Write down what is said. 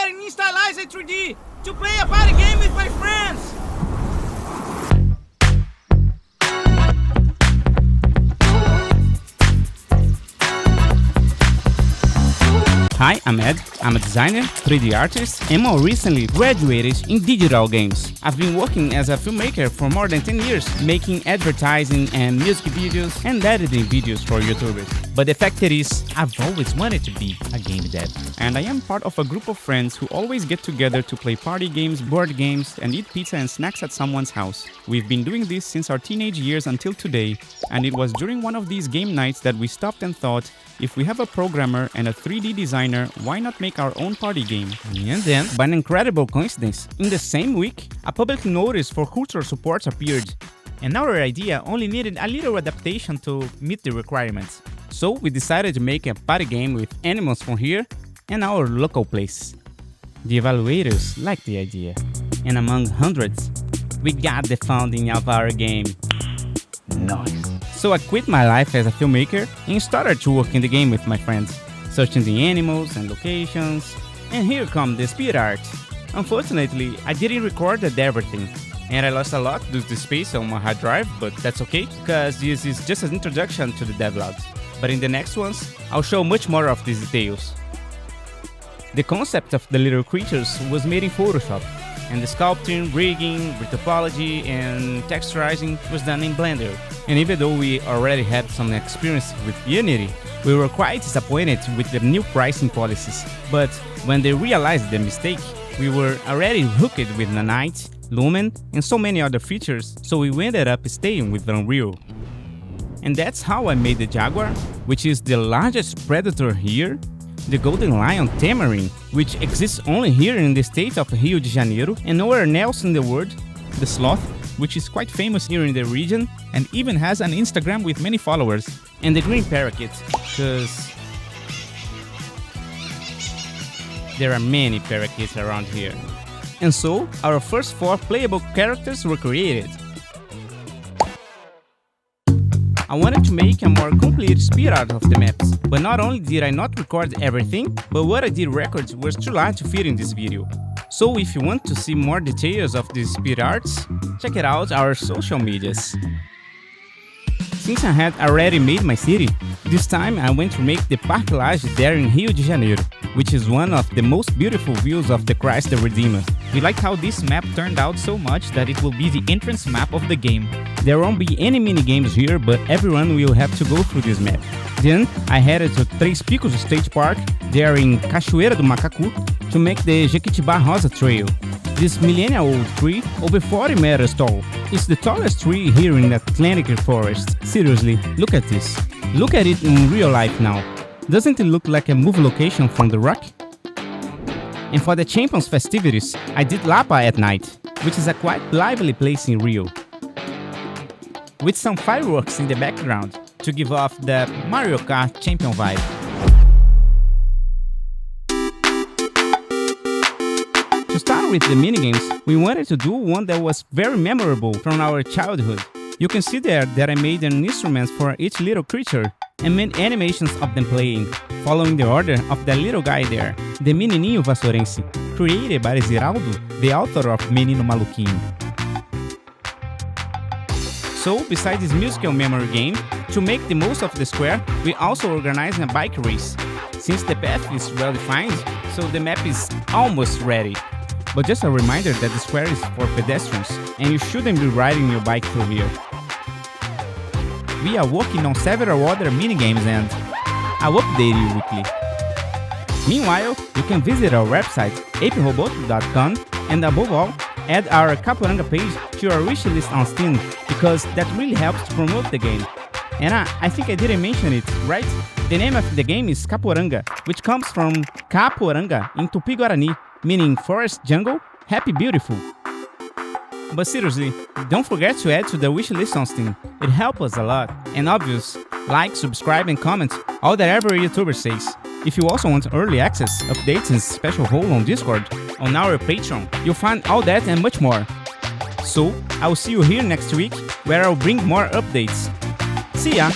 in Instalize 3D to play a party game with my friends! Hi, I'm Ed. I'm a designer, 3D artist, and more recently graduated in digital games. I've been working as a filmmaker for more than 10 years, making advertising and music videos and editing videos for YouTubers. But the fact is, I've always wanted to be a game dev. And I am part of a group of friends who always get together to play party games, board games, and eat pizza and snacks at someone's house. We've been doing this since our teenage years until today, and it was during one of these game nights that we stopped and thought, if we have a programmer and a 3D designer, why not make our own party game? And then, by an incredible coincidence, in the same week, a public notice for cultural support appeared. And our idea only needed a little adaptation to meet the requirements. So we decided to make a party game with animals from here and our local place. The evaluators liked the idea, and among hundreds, we got the founding of our game. Nice. So I quit my life as a filmmaker and started to work in the game with my friends, searching the animals and locations, and here come the speed art. Unfortunately, I didn't record everything, and I lost a lot due to space on my hard drive, but that's okay, because this is just an introduction to the devlogs. But in the next ones, I'll show much more of these details. The concept of the little creatures was made in Photoshop, and the sculpting, rigging, retopology, and texturizing was done in Blender. And even though we already had some experience with Unity, we were quite disappointed with the new pricing policies. But when they realized the mistake, we were already hooked with Nanite, Lumen, and so many other features, so we ended up staying with Unreal. And that's how I made the Jaguar, which is the largest predator here, the golden lion tamarin, which exists only here in the state of Rio de Janeiro and nowhere else in the world, the sloth, which is quite famous here in the region and even has an Instagram with many followers, and the green parakeet, because there are many parakeets around here. And so, our first 4 playable characters were created. I wanted to make a more complete speed art of the maps, but not only did I not record everything, but what I did record was too large to fit in this video. So if you want to see more details of these speed arts, check it out our social medias. Since I had already made my city, this time I went to make the Parque Lage there in Rio de Janeiro, which is one of the most beautiful views of the Christ the Redeemer. We liked how this map turned out so much that it will be the entrance map of the game. There won't be any mini-games here, but everyone will have to go through this map. Then I headed to Três Picos State Park, there in Cachoeira do Macacu, to make the Jequitibá Rosa Trail. This millennial-old tree, over 40 meters tall, is the tallest tree here in the Atlantic forest. Seriously, look at this. Look at it in real life now. Doesn't it look like a movie location from The Rock? And for the Champions festivities, I did Lapa at night, which is a quite lively place in Rio, with some fireworks in the background to give off the Mario Kart champion vibe. To start with the minigames, we wanted to do one that was very memorable from our childhood. You can see there that I made an instrument for each little creature and made animations of them playing, following the order of the little guy there, the Menininho Vassourense, created by Ziraldo, the author of Menino Maluquinho. So, besides this musical memory game, to make the most of the square, we also organized a bike race. Since the path is well defined, so the map is almost ready. But just a reminder that the square is for pedestrians, and you shouldn't be riding your bike through here. We are working on several other minigames and I'll update you weekly. Meanwhile, you can visit our website, aperoboto.com, and above all, add our Kaporanga page to your wishlist on Steam, because that really helps to promote the game. And I think I didn't mention it, right? The name of the game is Kaporanga, which comes from Kaporanga in Tupi-Guarani, meaning forest jungle, happy beautiful. But seriously, don't forget to add to the wishlist on Steam, it helps us a lot. And obvious, like, subscribe and comment, all that every YouTuber says. If you also want early access, updates and special role on Discord, on our Patreon, you'll find all that and much more. So, I'll see you here next week, where I'll bring more updates. See ya!